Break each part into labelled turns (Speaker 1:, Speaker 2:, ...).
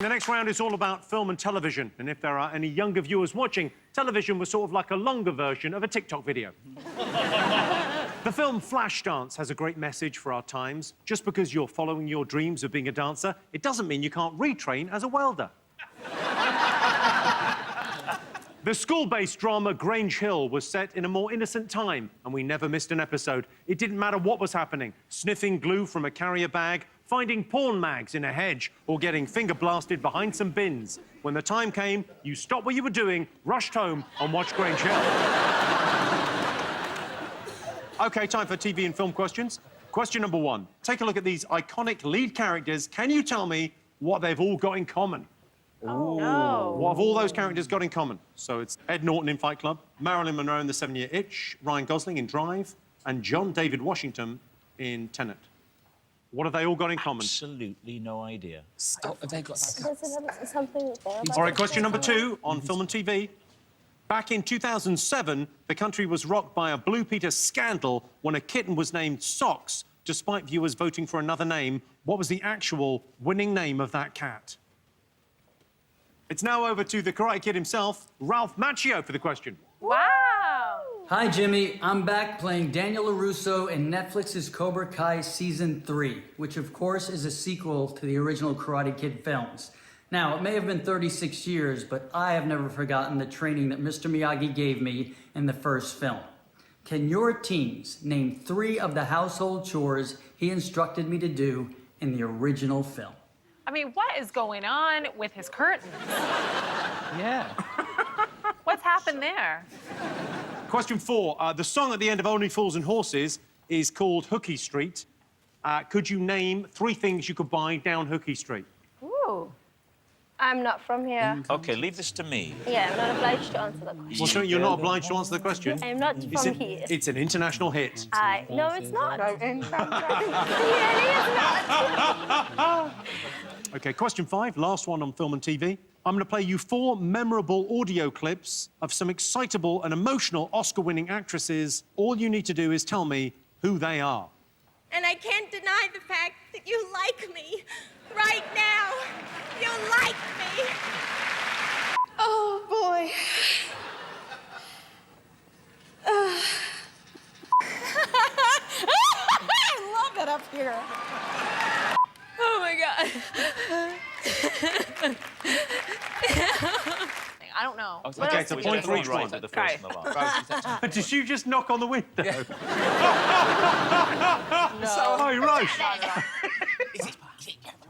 Speaker 1: The next round is all about film and television, and if there are any younger viewers watching, television was sort of like a longer version of a TikTok video. The film Flashdance has a great message for our times. Just because you're following your dreams of being a dancer, it doesn't mean you can't retrain as a welder. The school-based drama Grange Hill was set in a more innocent time, and we never missed an episode. It didn't matter what was happening, sniffing glue from a carrier bag, finding porn mags in a hedge, or getting finger blasted behind some bins. When the time came, you stopped what you were doing, rushed home, and watched Grange Hill. OK, time for TV and film questions. Question number one. Take a look at these iconic lead characters. Can you tell me what they've all got in common?
Speaker 2: Oh, no.
Speaker 1: What have all those characters got in common? So it's Ed Norton in Fight Club, Marilyn Monroe in The 7-Year Itch, Ryan Gosling in Drive, and John David Washington in Tenet. What have they all got in common?
Speaker 3: Absolutely no idea.
Speaker 2: Stop. Have they got that? Something there.
Speaker 1: All right, question number two on film and TV. Back in 2007, the country was rocked by a Blue Peter scandal when a kitten was named Socks, despite viewers voting for another name. What was the actual winning name of that cat? It's now over to the Karate Kid himself, Ralph Macchio, for the question.
Speaker 2: Wow!
Speaker 4: Hi, Jimmy. I'm back playing Daniel LaRusso in Netflix's Cobra Kai Season 3, which, of course, is a sequel to the original Karate Kid films. Now, it may have been 36 years, but I have never forgotten the training that Mr. Miyagi gave me in the first film. Can your teams name 3 of the household chores he instructed me to do in the original film?
Speaker 2: I mean, what is going on with his curtains?
Speaker 3: Yeah.
Speaker 2: What's happened there?
Speaker 1: Question 4. The song at the end of Only Fools and Horses is called Hookie Street. Could you name 3 things you could buy down Hookie Street?
Speaker 2: Ooh.
Speaker 5: I'm not from here.
Speaker 3: OK, leave this to me.
Speaker 5: Yeah, I'm not obliged to answer the question.
Speaker 1: Well, so you're not obliged to answer the question.
Speaker 5: I'm not from here.
Speaker 1: It's an international hit.
Speaker 5: No, it's not. It really is not.
Speaker 1: OK, question 5, last one on film and TV. I'm going to play you 4 memorable audio clips of some excitable and emotional Oscar-winning actresses. All you need to do is tell me who they are.
Speaker 6: And I can't deny the fact that you like me. Right now, you like me. Oh, boy. I love it up here. Oh, my God.
Speaker 2: I don't know.
Speaker 1: OK, it's a point for each one.
Speaker 3: The first and the last.
Speaker 1: Did you just knock on the window?
Speaker 2: No.
Speaker 1: Oh, right.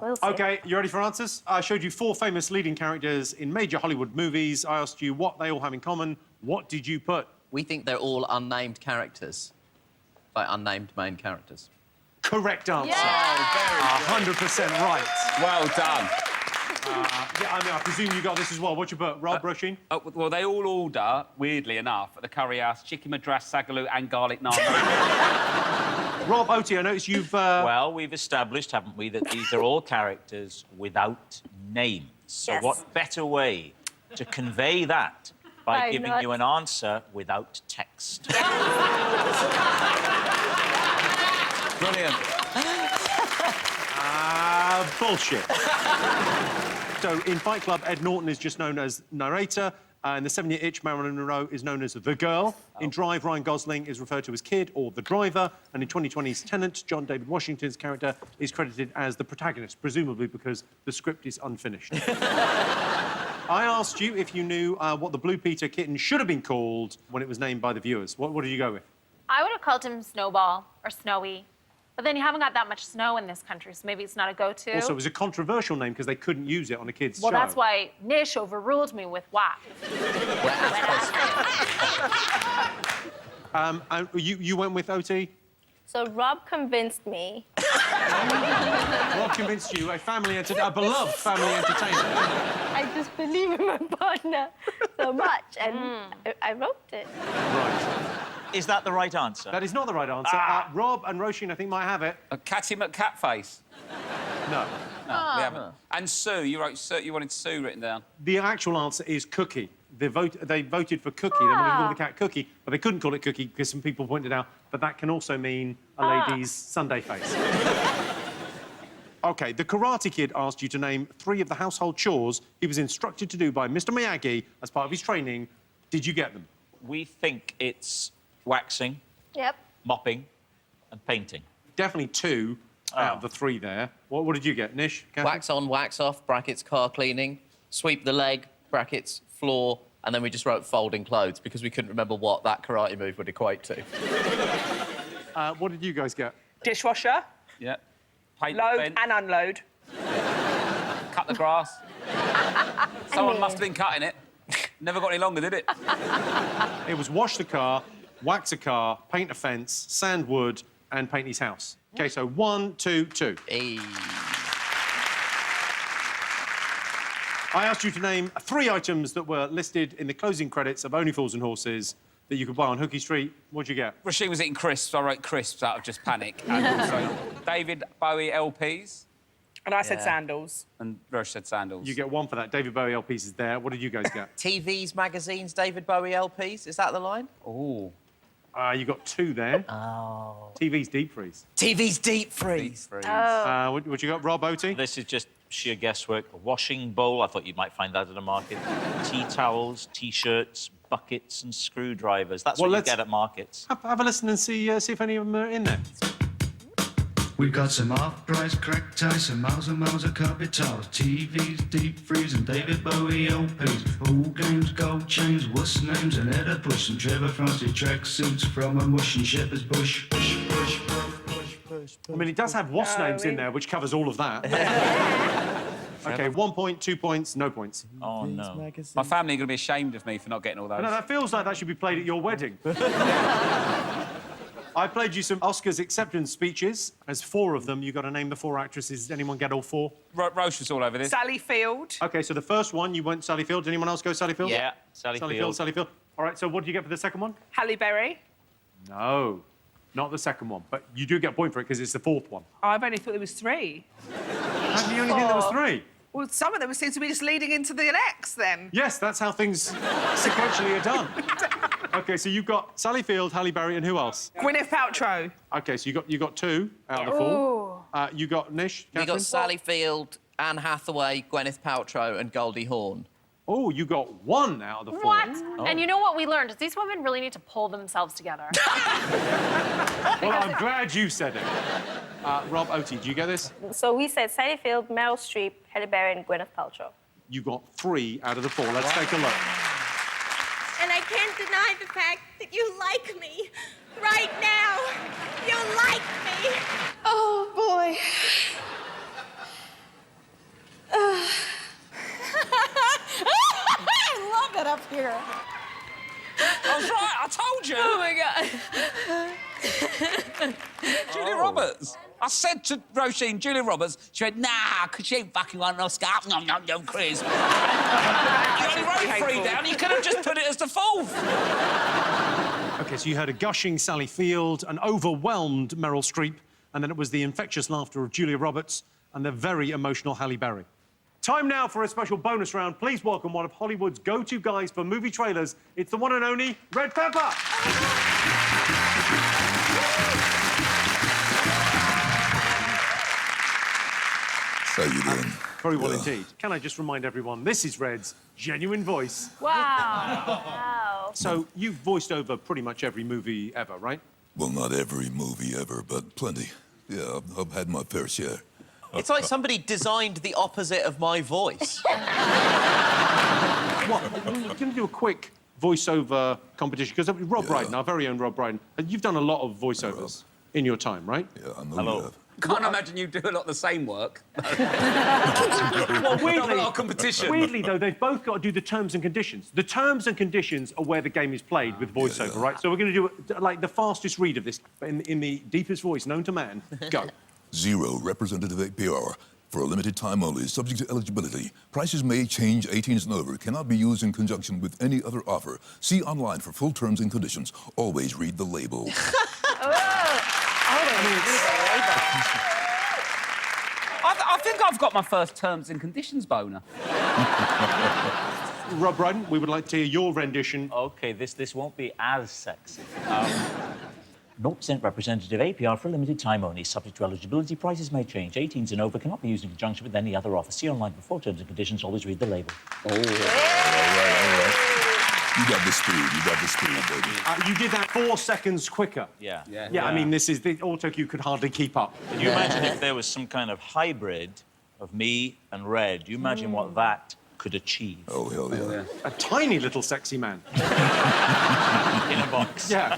Speaker 5: We'll see.
Speaker 1: OK, you ready for answers? I showed you 4 famous leading characters in major Hollywood movies. I asked you what they all have in common. What did you put?
Speaker 7: We think they're all unnamed characters. Like unnamed main characters.
Speaker 1: Correct answer.
Speaker 2: Yeah.
Speaker 1: 100% right.
Speaker 8: Well done.
Speaker 1: Yeah, I mean, I presume you got this as well. What you put, Rob, Roisin?
Speaker 8: Well, they all order, weirdly enough, at the curry house, chicken madras, sagaloo and garlic naan.
Speaker 1: Rob, Oti, I noticed you've...
Speaker 3: Well, we've established, haven't we, that these are all characters without names. So
Speaker 5: Yes.
Speaker 3: what better way to convey that by giving you an answer without text?
Speaker 8: Brilliant.
Speaker 1: Bullshit. So, in Fight Club, Ed Norton is just known as narrator. In The 7-Year Itch, Marilyn Monroe is known as the girl. In Drive, Ryan Gosling is referred to as Kid or the driver. And in 2020's Tenet, John David Washington's character is credited as the protagonist, presumably because the script is unfinished. I asked you if you knew what the Blue Peter kitten should have been called when it was named by the viewers. What did you go with?
Speaker 2: I would have called him Snowball or Snowy. But then you haven't got that much snow in this country, so maybe it's not a go-to.
Speaker 1: Also, it was a controversial name because they couldn't use it on a kid's show.
Speaker 2: Well, that's why Nish overruled me with WAP.
Speaker 1: You went with OT?
Speaker 5: So Rob convinced me.
Speaker 1: Rob convinced you, a beloved family entertainer.
Speaker 5: I just believe in my partner so much, and I wrote it.
Speaker 1: Right.
Speaker 3: Is that the right answer?
Speaker 1: That is not the right answer. Rob and Roisin, I think, might have it.
Speaker 8: Catty McCatface.
Speaker 1: No.
Speaker 8: No, we haven't. And Sue, you wanted Sue written down.
Speaker 1: The actual answer is Cookie. They voted for Cookie. They wanted to call the cat Cookie, but they couldn't call it Cookie because some people pointed out that that can also mean a lady's Sunday face. OK, the Karate Kid asked you to name 3 of the household chores he was instructed to do by Mr Miyagi as part of his training. Did you get them?
Speaker 3: We think it's waxing,
Speaker 5: Yep.
Speaker 3: mopping, and painting.
Speaker 1: Definitely 2 out of the 3 there. What did you get, Nish? Katherine?
Speaker 7: Wax on, wax off, brackets, car cleaning, sweep the leg, brackets, floor, and then we just wrote folding clothes because we couldn't remember what that karate move would equate to.
Speaker 1: What did you guys get?
Speaker 9: Dishwasher,
Speaker 8: Yeah. Paint the
Speaker 9: load
Speaker 8: fence,
Speaker 9: and unload.
Speaker 8: cut the grass. Someone must have been cutting it. Never got any longer, did it?
Speaker 1: It was wash the car, wax a car, paint a fence, sand wood, and paint his house. OK, so 1, 2, 2.
Speaker 7: Hey.
Speaker 1: I asked you to name 3 items that were listed in the closing credits of Only Fools and Horses that you could buy on Hookie Street. What'd you get?
Speaker 8: Rasheen was eating crisps. I wrote crisps out of just panic. And also David Bowie LPs.
Speaker 9: And I said
Speaker 7: Yeah.
Speaker 9: sandals.
Speaker 8: And Roche said sandals.
Speaker 1: You get 1 for that. David Bowie LPs is there. What did you guys get?
Speaker 7: TVs, magazines, David Bowie LPs. Is that the line?
Speaker 8: Oh.
Speaker 1: You got 2 there.
Speaker 7: Oh.
Speaker 1: TV's deep freeze.
Speaker 7: TV's deep freeze.
Speaker 1: What you got, Rob Oaty?
Speaker 3: This is just sheer guesswork. A washing bowl, I thought you might find that at a market. Tea towels, T-shirts, buckets and screwdrivers. That's
Speaker 1: Well,
Speaker 3: what you
Speaker 1: let's-
Speaker 3: get at markets.
Speaker 1: Have a listen and see if any of them are in there.
Speaker 10: We've got some off-price crack ties, some miles and miles of carpet towels, TVs, deep freeze, and David Bowie LPs. Old games, gold chains, wuss names, and Edda Push, and Trevor Frosty tracksuits from a mush and Shepherd's Bush. Push, push, push, push, push.
Speaker 1: I mean, it does have wasp names in there, which covers all of that. OK, 1 point, 2 points, no points.
Speaker 3: Oh, no.
Speaker 8: My family are going to be ashamed of me for not getting all those.
Speaker 1: No, that feels like that should be played at your wedding. I played you some Oscars acceptance speeches. There's 4 of them. You've got to name the 4 actresses. Did anyone get all 4?
Speaker 8: Roche was all over this.
Speaker 9: Sally Field.
Speaker 1: OK, so the first one, you went Sally Field. Did anyone else go Sally Field?
Speaker 3: Yeah, Sally Field.
Speaker 1: Sally Field. All right, so what did you get for the second one?
Speaker 9: Halle Berry.
Speaker 1: No, not the second one. But you do get a point for it because it's the 4th one.
Speaker 9: Oh, I've only thought there was 3.
Speaker 1: How do you only think there was 3?
Speaker 9: Well, some of them seem to be just leading into the next, then.
Speaker 1: Yes, that's how things sequentially are done. OK, so you've got Sally Field, Halle Berry, and who else?
Speaker 9: Gwyneth Paltrow.
Speaker 1: OK, so you got 2 out of the 4. You got Nish,
Speaker 7: We
Speaker 1: Katherine?
Speaker 7: got Sally Field, Anne Hathaway, Gwyneth Paltrow, and Goldie Hawn.
Speaker 1: Oh, you got 1 out of the 4.
Speaker 2: What?
Speaker 1: Oh.
Speaker 2: And you know what we learned is these women really need to pull themselves together.
Speaker 1: Well, I'm glad you said it. Rob Oaty, did you get this?
Speaker 5: So we said Sally Field, Meryl Streep, Halle Berry, and Gwyneth Paltrow.
Speaker 1: You got 3 out of the 4. Let's take a look.
Speaker 6: And I can't deny the fact that you like me. Right now. You like me.
Speaker 5: Oh, boy.
Speaker 6: I love it up here.
Speaker 8: I was right, I told you.
Speaker 5: Oh, my God.
Speaker 8: Julia Roberts. I said to Roisin, Julia Roberts, she went, nah, because she ain't fucking won an Oscar. No, Chris. You only wrote 3 down, you could have just put it as the 4th.
Speaker 1: OK, so you heard a gushing Sally Field, an overwhelmed Meryl Streep, and then it was the infectious laughter of Julia Roberts and the very emotional Halle Berry. Time now for a special bonus round. Please welcome one of Hollywood's go-to guys for movie trailers. It's the one and only Red Pepper.
Speaker 11: How you doing?
Speaker 1: Very well indeed. Can I just remind everyone, this is Red's genuine voice.
Speaker 2: Wow.
Speaker 5: Wow.
Speaker 1: So you've voiced over pretty much every movie ever, right?
Speaker 11: Well, not every movie ever, but plenty. Yeah, I've had my fair share.
Speaker 7: It's like somebody designed the opposite of my voice.
Speaker 1: What? We're going to do a quick voiceover competition, because Rob Brydon, our very own Rob Brydon, you've done a lot of voiceovers in your time, right?
Speaker 11: Yeah, I know you have.
Speaker 8: Can't imagine you do a lot of the same work.
Speaker 1: Well, weirdly,
Speaker 8: Not a lot of competition.
Speaker 1: Weirdly, though, they've both got to do the terms and conditions. The terms and conditions are where the game is played with voiceover,
Speaker 11: Yeah.
Speaker 1: right? So we're going to do, like, the fastest read of this in the deepest voice known to man. Go.
Speaker 11: 0 representative APR. For a limited time only, subject to eligibility. Prices may change, 18 and over. Cannot be used in conjunction with any other offer. See online for full terms and conditions. Always read the label.
Speaker 8: I think I've got my first terms and conditions boner.
Speaker 1: Rob Brydon, we would like to hear your rendition.
Speaker 3: OK, this won't be as sexy. 0% representative APR for a limited time only, subject to eligibility. Prices may change. 18s and over cannot be used in conjunction with any other offer. See online for full terms and conditions. Always read the label.
Speaker 11: All right. You got the speed. You got the speed, baby.
Speaker 1: You did that 4 seconds quicker.
Speaker 3: Yeah.
Speaker 1: Yeah, I mean, this is the auto cue could hardly keep up.
Speaker 3: Can you imagine if there was some kind of hybrid of me and Red? Do you imagine what that could achieve?
Speaker 11: Oh, hell yeah.
Speaker 1: A tiny little sexy man.
Speaker 3: In a box.
Speaker 1: Yeah.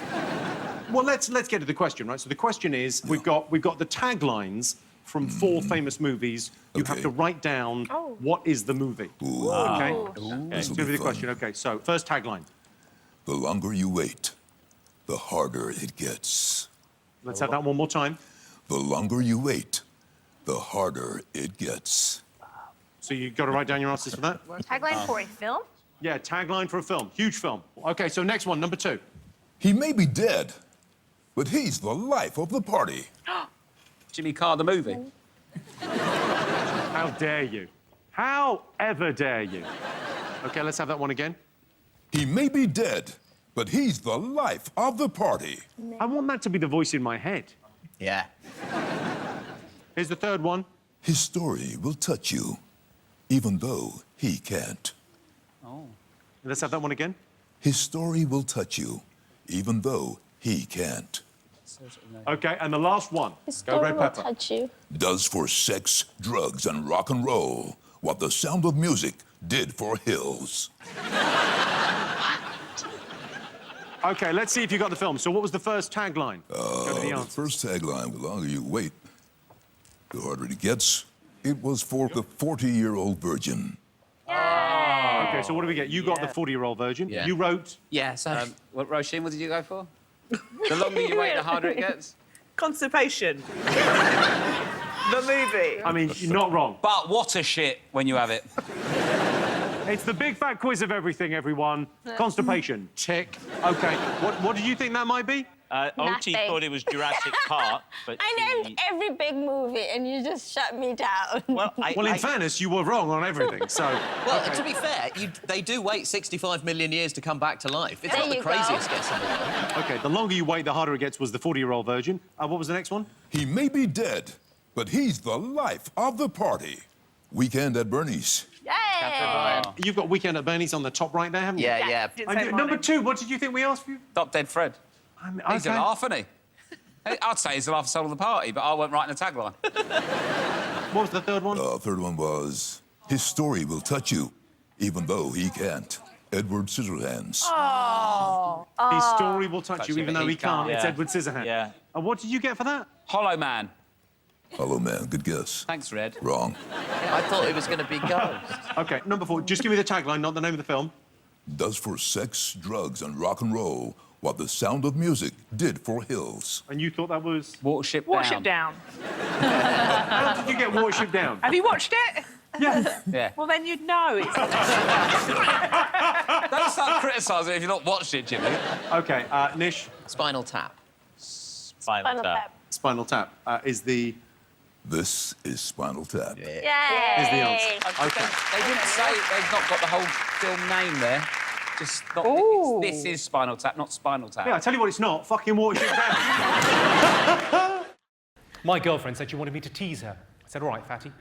Speaker 1: Well, let's get to the question, right? So the question is, we've got the taglines from 4 famous movies. You have to write down what is the movie.
Speaker 11: Ooh.
Speaker 1: Okay.
Speaker 11: This'll
Speaker 1: It's
Speaker 11: be
Speaker 1: gonna be the
Speaker 11: fun.
Speaker 1: question. Okay. So first tagline.
Speaker 11: The longer you wait, the harder it gets.
Speaker 1: Let's have that one more time.
Speaker 11: The longer you wait, the harder it gets.
Speaker 1: So you got to write down your answers for that.
Speaker 2: Tagline for a film?
Speaker 1: Yeah. Tagline for a film. Huge film. Okay. So next one, number 2.
Speaker 11: He may be dead, but he's the life of the party.
Speaker 8: Jimmy Carr, the movie.
Speaker 1: How dare you? How ever dare you? Okay, let's have that one again.
Speaker 11: He may be dead, but he's the life of the party.
Speaker 1: I want that to be the voice in my head.
Speaker 7: Yeah.
Speaker 1: Here's the third one.
Speaker 11: His story will touch you, even though he can't.
Speaker 1: Let's have that one again.
Speaker 11: His story will touch you, even though he can't.
Speaker 1: Okay, and the last one. Go Red Pepper.
Speaker 5: touch you.
Speaker 11: Does for sex, drugs, and rock and roll what The Sound of Music did for Hills.
Speaker 1: Okay, let's see if you got the film. So what was the first tagline? Go to the
Speaker 11: The
Speaker 1: answer.
Speaker 11: first tagline, the longer you wait, the harder it gets. It was for the 40-year-old virgin.
Speaker 1: Okay, so what do we get? You got the 40-year-old virgin.
Speaker 7: Yeah.
Speaker 1: You wrote...
Speaker 8: Yeah, so... what, Roisin, what did you go for? The longer you wait, the harder it gets?
Speaker 9: Constipation. The movie.
Speaker 1: I mean, you're not wrong.
Speaker 8: But what a shit when you have it.
Speaker 1: It's the big fat quiz of everything, everyone. Constipation. Tick. Okay, what did you think that might be?
Speaker 3: OT
Speaker 2: Nothing.
Speaker 3: thought it was Jurassic Park, but
Speaker 5: I named every big movie and you just shut me down.
Speaker 3: Well,
Speaker 1: Well, in fairness, you were wrong on everything, so...
Speaker 7: Well, to be fair, they do wait 65 million years to come back to life. It's
Speaker 5: There
Speaker 7: not the
Speaker 5: you go.
Speaker 7: craziest guess in the world.
Speaker 1: Okay, the longer you wait, the harder it gets was the 40-year-old virgin. What was the next one?
Speaker 11: He may be dead, but he's the life of the party. Weekend at Bernie's.
Speaker 5: Yay!
Speaker 1: You've got Weekend at Bernie's on the top right there, haven't you?
Speaker 7: Yeah.
Speaker 9: Didn't say
Speaker 1: Number
Speaker 9: mine.
Speaker 1: 2, what did you think we asked for you?
Speaker 8: Top Dead Fred. He's a laugh, isn't he? I'd say he's the laugh soul of the party, but I won't write in a tagline.
Speaker 1: What was the third one?
Speaker 11: Third one was, his story will touch you, even though he can't. Edward Scissorhands.
Speaker 1: His story will touch you, even though he can't. It's
Speaker 3: Yeah.
Speaker 1: Edward Scissorhands.
Speaker 3: Yeah.
Speaker 1: And what did you get for that?
Speaker 8: Hollow Man.
Speaker 11: Hello, man. Good guess.
Speaker 8: Thanks, Red.
Speaker 11: Wrong.
Speaker 7: I thought it was going to be Ghost.
Speaker 1: Okay, number 4. Just give me the tagline, not the name of the film.
Speaker 11: Does for sex, drugs, and rock and roll what The Sound of Music did for Hills.
Speaker 1: And you thought that was...
Speaker 8: Watership
Speaker 9: Watership Down.
Speaker 1: How did you get Watership Down?
Speaker 9: Have you watched it?
Speaker 1: Yeah.
Speaker 8: Yeah.
Speaker 9: Well, then you'd know. It's...
Speaker 8: Don't start criticising if you've not watched it, Jimmy.
Speaker 1: Okay, Nish,
Speaker 7: Spinal Tap.
Speaker 3: Spinal Tap.
Speaker 1: Spinal Tap is the...
Speaker 11: This is Spinal Tap.
Speaker 1: Is the answer. Okay.
Speaker 8: They didn't say they've not got the whole film name there. Just not. This is Spinal Tap, not Spinal Tap.
Speaker 1: Yeah, I tell you what it's not. Fucking Watership Down.
Speaker 12: My girlfriend said she wanted me to tease her. I said, all right, fatty.